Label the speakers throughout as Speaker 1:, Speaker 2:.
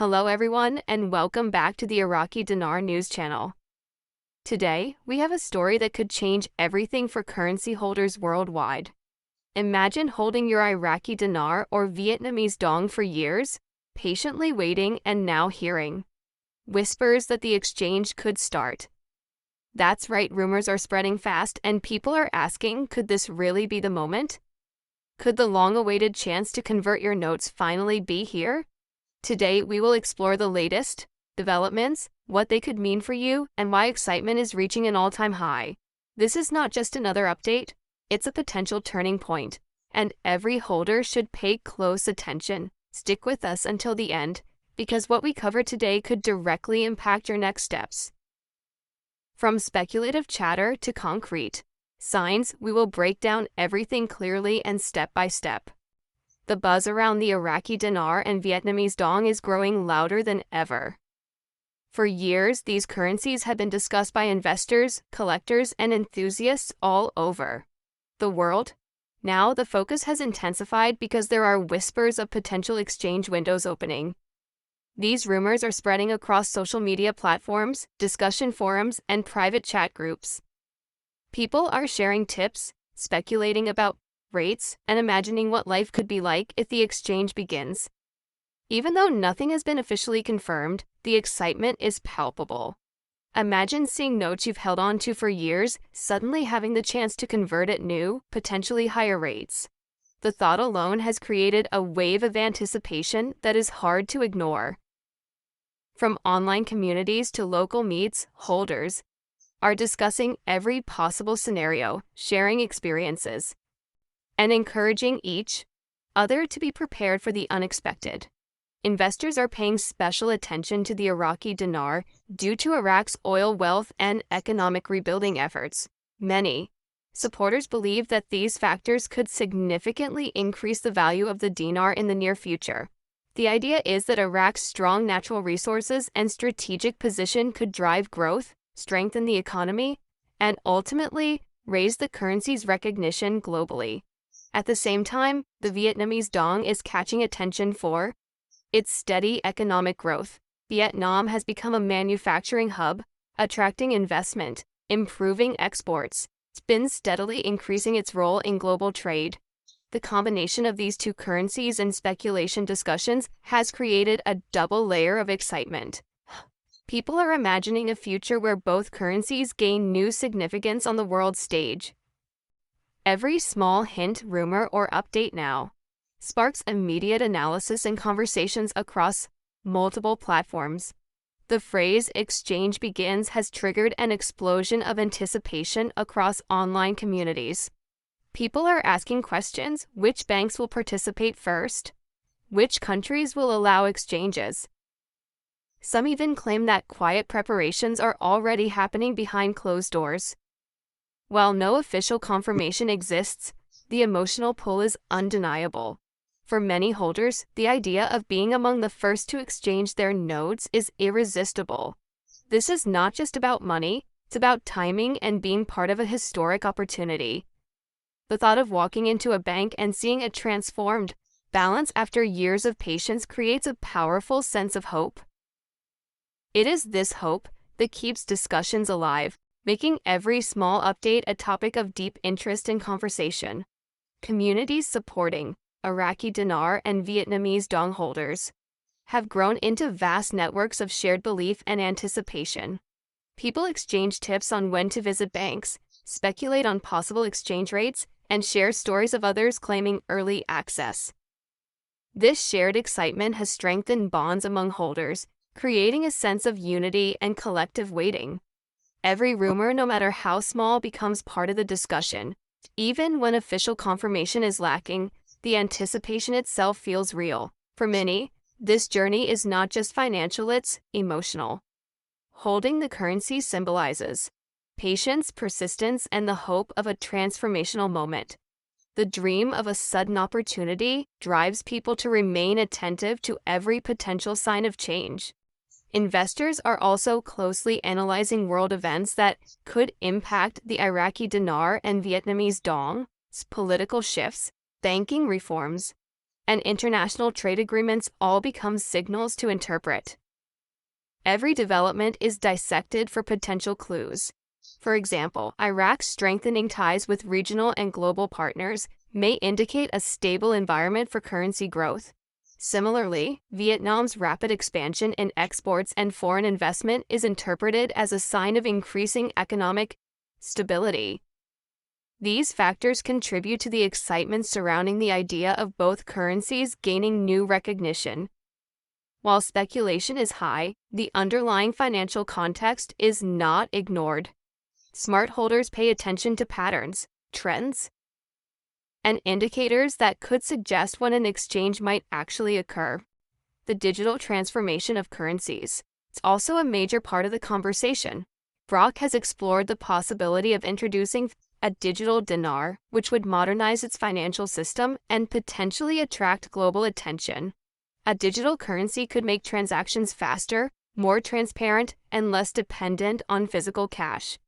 Speaker 1: Hello everyone, and welcome back to the Iraqi Dinar News channel. Today, we have a story that could change everything for currency holders worldwide. Imagine holding your Iraqi dinar or Vietnamese dong for years, patiently waiting and now hearing whispers that the exchange could start. That's right, rumors are spreading fast and people are asking, could this really be the moment? Could the long-awaited chance to convert your notes finally be here? Today, we will explore the latest developments, what they could mean for you, and why excitement is reaching an all-time high. This is not just another update, it's a potential turning point, and every holder should pay close attention. Stick with us until the end, because what we cover today could directly impact your next steps. From speculative chatter to concrete signs, we will break down everything clearly and step by step. The buzz around the Iraqi dinar and Vietnamese dong is growing louder than ever. For years, these currencies have been discussed by investors, collectors, and enthusiasts all over the world. Now, the focus has intensified because there are whispers of potential exchange windows opening. These rumors are spreading across social media platforms, discussion forums, and private chat groups. People are sharing tips, speculating about rates, and imagining what life could be like if the exchange begins. Even though nothing has been officially confirmed, the excitement is palpable. Imagine seeing notes you've held on to for years suddenly having the chance to convert at new, potentially higher rates. The thought alone has created a wave of anticipation that is hard to ignore. From online communities to local meets, holders are discussing every possible scenario, sharing experiences, and encouraging each other to be prepared for the unexpected. Investors are paying special attention to the Iraqi dinar due to Iraq's oil wealth and economic rebuilding efforts. Many supporters believe that these factors could significantly increase the value of the dinar in the near future. The idea is that Iraq's strong natural resources and strategic position could drive growth, strengthen the economy, and ultimately raise the currency's recognition globally. At the same time, the Vietnamese dong is catching attention for its steady economic growth. Vietnam has become a manufacturing hub, attracting investment, improving exports. It's been steadily increasing its role in global trade. The combination of these two currencies and speculation discussions has created a double layer of excitement. People are imagining a future where both currencies gain new significance on the world stage. Every small hint, rumor, or update now sparks immediate analysis and conversations across multiple platforms. The phrase "exchange begins" has triggered an explosion of anticipation across online communities. People are asking questions: which banks will participate first? Which countries will allow exchanges? Some even claim that quiet preparations are already happening behind closed doors. While no official confirmation exists, the emotional pull is undeniable. For many holders, the idea of being among the first to exchange their notes is irresistible. This is not just about money, it's about timing and being part of a historic opportunity. The thought of walking into a bank and seeing a transformed balance after years of patience creates a powerful sense of hope. It is this hope that keeps discussions alive, making every small update a topic of deep interest and conversation. Communities supporting Iraqi dinar and Vietnamese dong holders have grown into vast networks of shared belief and anticipation. People exchange tips on when to visit banks, speculate on possible exchange rates, and share stories of others claiming early access. This shared excitement has strengthened bonds among holders, creating a sense of unity and collective waiting. Every rumor, no matter how small, becomes part of the discussion. Even when official confirmation is lacking, the anticipation itself feels real. For many, this journey is not just financial, it's emotional. Holding the currency symbolizes patience, persistence, and the hope of a transformational moment. The dream of a sudden opportunity drives people to remain attentive to every potential sign of change. Investors are also closely analyzing world events that could impact the Iraqi dinar and Vietnamese dong, political shifts, banking reforms, and international trade agreements all become signals to interpret. Every development is dissected for potential clues. For example, Iraq's strengthening ties with regional and global partners may indicate a stable environment for currency growth. Similarly, Vietnam's rapid expansion in exports and foreign investment is interpreted as a sign of increasing economic stability. These factors contribute to the excitement surrounding the idea of both currencies gaining new recognition. While speculation is high, the underlying financial context is not ignored. Smart holders pay attention to patterns, trends, and indicators that could suggest when an exchange might actually occur. The digital transformation of currencies is also a major part of the conversation. Brock has explored the possibility of introducing a digital dinar, which would modernize its financial system and potentially attract global attention. A digital currency could make transactions faster, more transparent, and less dependent on physical cash.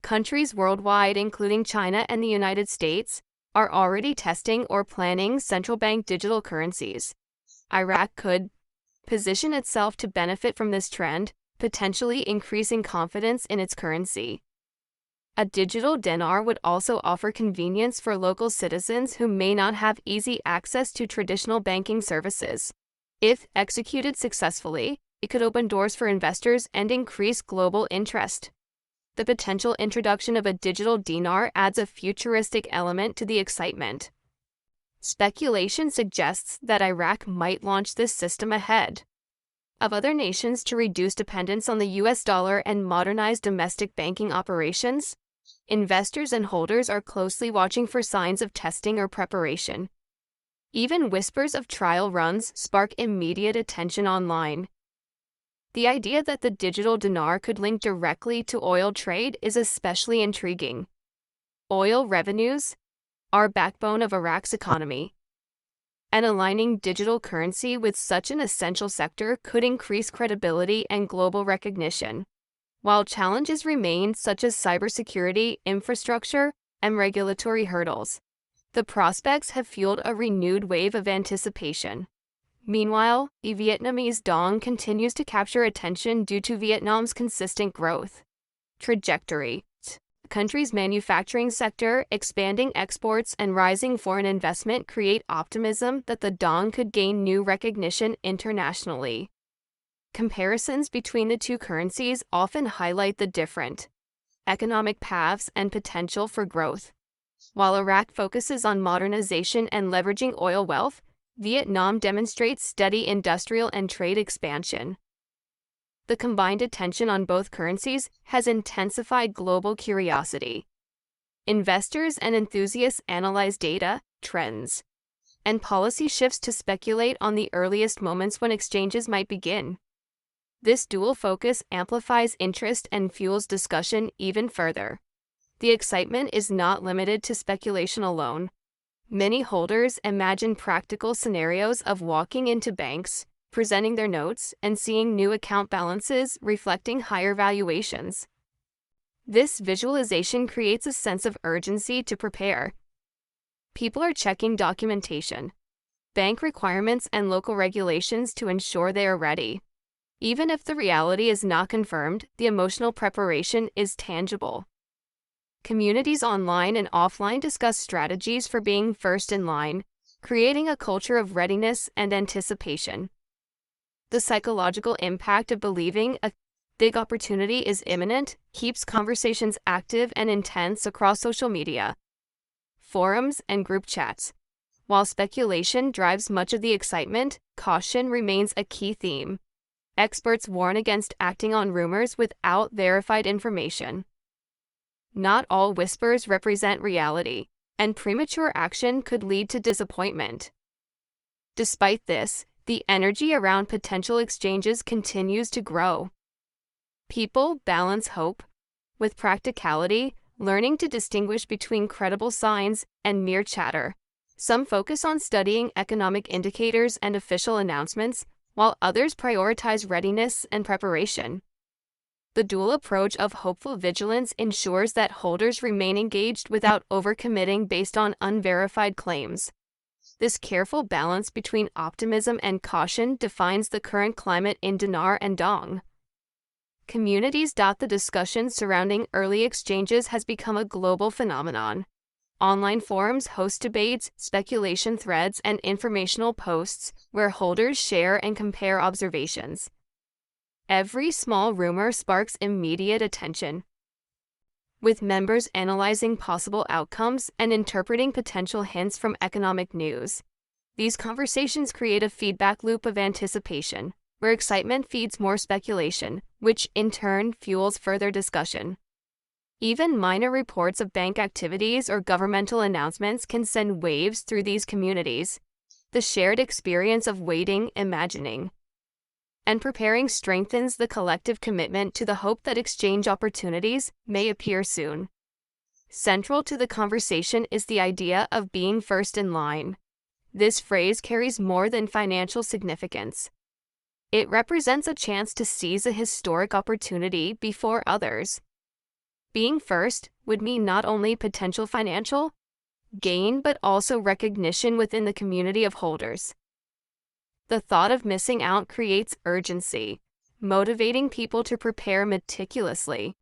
Speaker 1: Countries worldwide, including China and the United States, are already testing or planning central bank digital currencies. Iraq could position itself to benefit from this trend, potentially increasing confidence in its currency. A digital dinar would also offer convenience for local citizens who may not have easy access to traditional banking services. If executed successfully, it could open doors for investors and increase global interest. The potential introduction of a digital dinar adds a futuristic element to the excitement. Speculation suggests that Iraq might launch this system ahead of other nations to reduce dependence on the US dollar and modernize domestic banking operations. Investors and holders are closely watching for signs of testing or preparation. Even whispers of trial runs spark immediate attention online. The idea that the digital dinar could link directly to oil trade is especially intriguing. Oil revenues are backbone of Iraq's economy, and aligning digital currency with such an essential sector could increase credibility and global recognition. While challenges remain, such as cybersecurity, infrastructure, and regulatory hurdles, the prospects have fueled a renewed wave of anticipation. Meanwhile, the Vietnamese dong continues to capture attention due to Vietnam's consistent growth trajectory. The country's manufacturing sector, expanding exports, and rising foreign investment create optimism that the dong could gain new recognition internationally. Comparisons between the two currencies often highlight the different economic paths and potential for growth. While Iraq focuses on modernization and leveraging oil wealth, Vietnam demonstrates steady industrial and trade expansion. The combined attention on both currencies has intensified global curiosity. Investors and enthusiasts analyze data, trends, and policy shifts to speculate on the earliest moments when exchanges might begin. This dual focus amplifies interest and fuels discussion even further. The excitement is not limited to speculation alone. Many holders imagine practical scenarios of walking into banks, presenting their notes, and seeing new account balances reflecting higher valuations. This visualization creates a sense of urgency to prepare. People are checking documentation, bank requirements, and local regulations to ensure they are ready. Even if the reality is not confirmed, the emotional preparation is tangible. Communities online and offline discuss strategies for being first in line, creating a culture of readiness and anticipation. The psychological impact of believing a big opportunity is imminent keeps conversations active and intense across social media, forums, and group chats. While speculation drives much of the excitement, caution remains a key theme. Experts warn against acting on rumors without verified information. Not all whispers represent reality, and premature action could lead to disappointment. Despite this, the energy around potential exchanges continues to grow. People balance hope with practicality, learning to distinguish between credible signs and mere chatter. Some focus on studying economic indicators and official announcements, while others prioritize readiness and preparation. The dual approach of hopeful vigilance ensures that holders remain engaged without overcommitting based on unverified claims. This careful balance between optimism and caution defines the current climate in dinar and dong. Communities. The discussion surrounding early exchanges has become a global phenomenon. Online forums host debates, speculation threads, and informational posts where holders share and compare observations. Every small rumor sparks immediate attention, with members analyzing possible outcomes and interpreting potential hints from economic news. These conversations create a feedback loop of anticipation, where excitement feeds more speculation, which in turn fuels further discussion. Even minor reports of bank activities or governmental announcements can send waves through these communities. The shared experience of waiting, imagining, and preparing strengthens the collective commitment to the hope that exchange opportunities may appear soon. Central to the conversation is the idea of being first in line. This phrase carries more than financial significance. It represents a chance to seize a historic opportunity before others. Being first would mean not only potential financial gain but also recognition within the community of holders. The thought of missing out creates urgency, motivating people to prepare meticulously.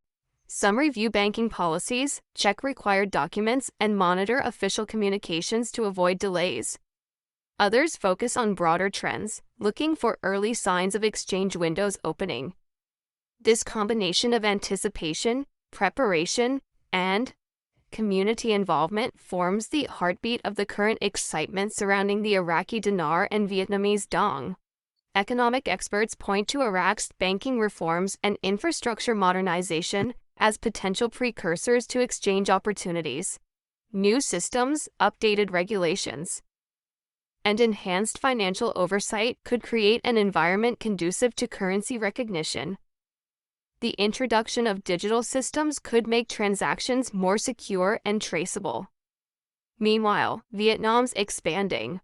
Speaker 1: Some review banking policies, check required documents, and monitor official communications to avoid delays. Others focus on broader trends, looking for early signs of exchange windows opening. This combination of anticipation, preparation, and community involvement forms the heartbeat of the current excitement surrounding the Iraqi dinar and Vietnamese dong. Economic experts point to Iraq's banking reforms and infrastructure modernization as potential precursors to exchange opportunities. New systems, updated regulations, and enhanced financial oversight could create an environment conducive to currency recognition. The introduction of digital systems could make transactions more secure and traceable. Meanwhile, Vietnam's expanding,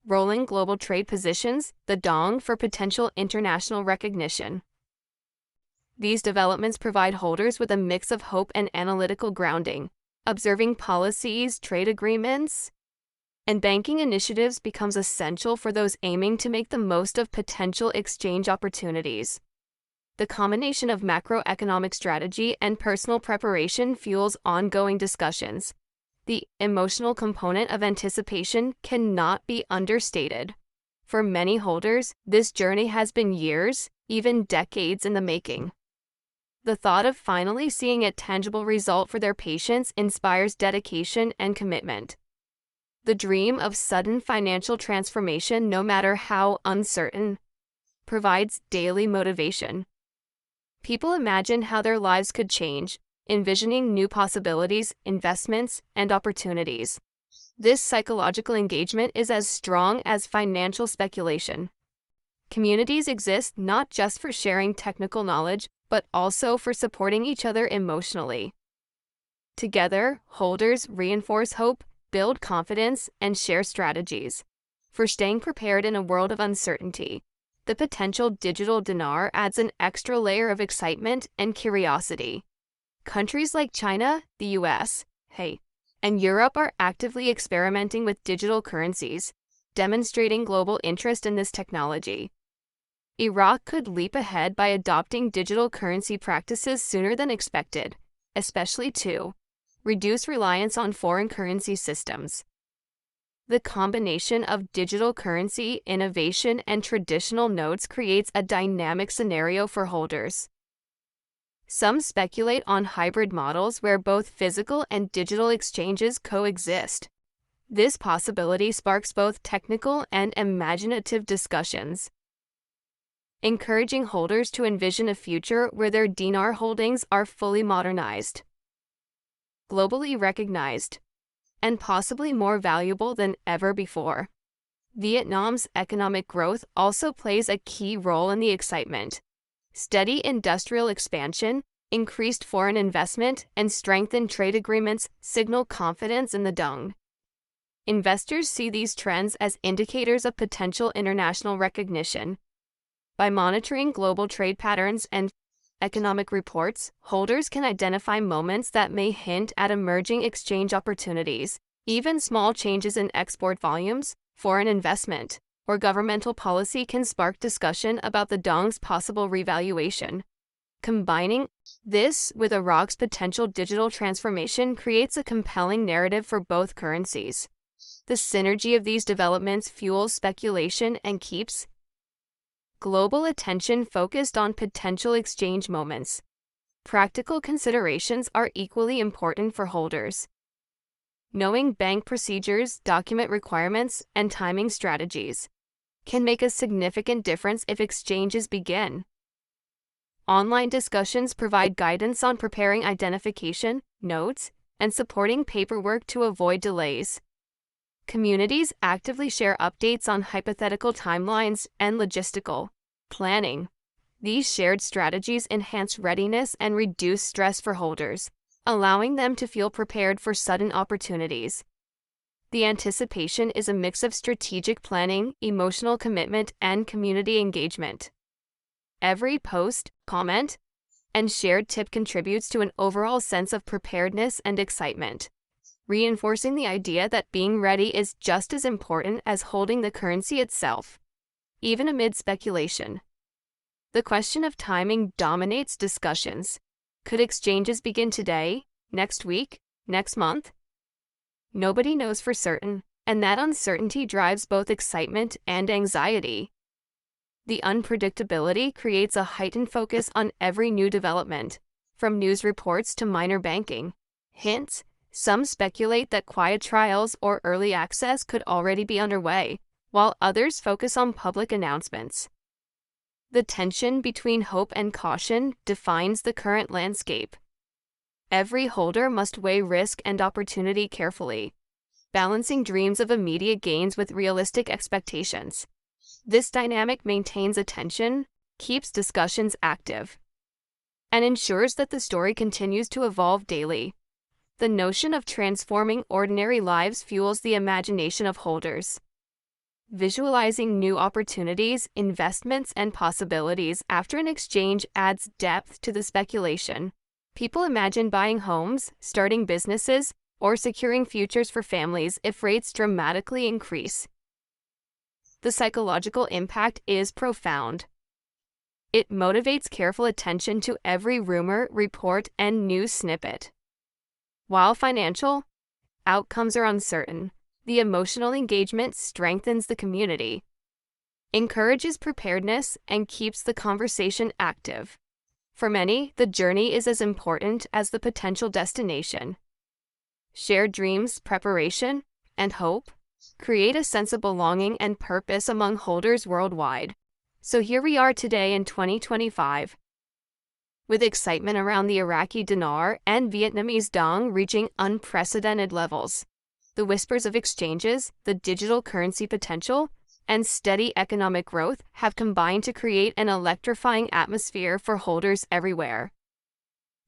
Speaker 1: rolling global trade positions the dong for potential international recognition. These developments provide holders with a mix of hope and analytical grounding. Observing policies, trade agreements, and banking initiatives becomes essential for those aiming to make the most of potential exchange opportunities. The combination of macroeconomic strategy and personal preparation fuels ongoing discussions. The emotional component of anticipation cannot be understated. For many holders, this journey has been years, even decades in the making. The thought of finally seeing a tangible result for their patience inspires dedication and commitment. The dream of sudden financial transformation, no matter how uncertain, provides daily motivation. People imagine how their lives could change, envisioning new possibilities, investments, and opportunities. This psychological engagement is as strong as financial speculation. Communities exist not just for sharing technical knowledge, but also for supporting each other emotionally. Together, holders reinforce hope, build confidence, and share strategies for staying prepared in a world of uncertainty. The potential digital dinar adds an extra layer of excitement and curiosity. Countries like China, the US, and Europe are actively experimenting with digital currencies, demonstrating global interest in this technology. Iraq could leap ahead by adopting digital currency practices sooner than expected, especially to reduce reliance on foreign currency systems. The combination of digital currency, innovation, and traditional notes creates a dynamic scenario for holders. Some speculate on hybrid models where both physical and digital exchanges coexist. This possibility sparks both technical and imaginative discussions, encouraging holders to envision a future where their dinar holdings are fully modernized, globally recognized, and possibly more valuable than ever before. Vietnam's economic growth also plays a key role in the excitement. Steady industrial expansion, increased foreign investment, and strengthened trade agreements signal confidence in the dong. Investors see these trends as indicators of potential international recognition. By monitoring global trade patterns and economic reports, holders can identify moments that may hint at emerging exchange opportunities. Even small changes in export volumes, foreign investment, or governmental policy can spark discussion about the dong's possible revaluation. Combining this with Iraq's potential digital transformation creates a compelling narrative for both currencies. The synergy of these developments fuels speculation and keeps global attention focused on potential exchange moments. Practical considerations are equally important for holders. Knowing bank procedures, document requirements, and timing strategies can make a significant difference if exchanges begin. Online discussions provide guidance on preparing identification, notes, and supporting paperwork to avoid delays. Communities actively share updates on hypothetical timelines and logistical planning. These shared strategies enhance readiness and reduce stress for holders, allowing them to feel prepared for sudden opportunities. The anticipation is a mix of strategic planning, emotional commitment, and community engagement. Every post, comment, and shared tip contributes to an overall sense of preparedness and excitement, reinforcing the idea that being ready is just as important as holding the currency itself. Even amid speculation, the question of timing dominates discussions. Could exchanges begin today, next week, next month? Nobody knows for certain, and that uncertainty drives both excitement and anxiety. The unpredictability creates a heightened focus on every new development, from news reports to minor banking hints. Some speculate that quiet trials or early access could already be underway, while others focus on public announcements. The tension between hope and caution defines the current landscape. Every holder must weigh risk and opportunity carefully, balancing dreams of immediate gains with realistic expectations. This dynamic maintains attention, keeps discussions active, and ensures that the story continues to evolve daily. The notion of transforming ordinary lives fuels the imagination of holders. Visualizing new opportunities, investments, and possibilities after an exchange adds depth to the speculation. People imagine buying homes, starting businesses, or securing futures for families if rates dramatically increase. The psychological impact is profound. It motivates careful attention to every rumor, report, and news snippet. While financial outcomes are uncertain, the emotional engagement strengthens the community, encourages preparedness, and keeps the conversation active. For many, the journey is as important as the potential destination. Shared dreams, preparation, and hope create a sense of belonging and purpose among holders worldwide. So here we are today in 2025. With excitement around the Iraqi dinar and Vietnamese dong reaching unprecedented levels. The whispers of exchanges, the digital currency potential, and steady economic growth have combined to create an electrifying atmosphere for holders everywhere.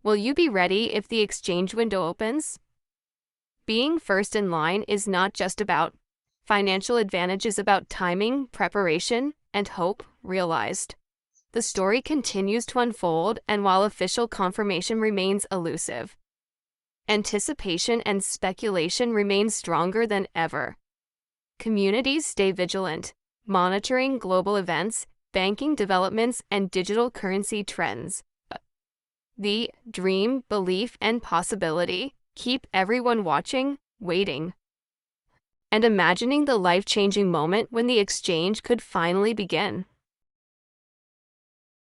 Speaker 1: Will you be ready if the exchange window opens? Being first in line is not just about financial advantage, is about timing, preparation, and hope realized. The story continues to unfold, and while official confirmation remains elusive, anticipation and speculation remain stronger than ever. Communities stay vigilant, monitoring global events, banking developments, and digital currency trends. The dream, belief, and possibility keep everyone watching, waiting, and imagining the life-changing moment when the exchange could finally begin.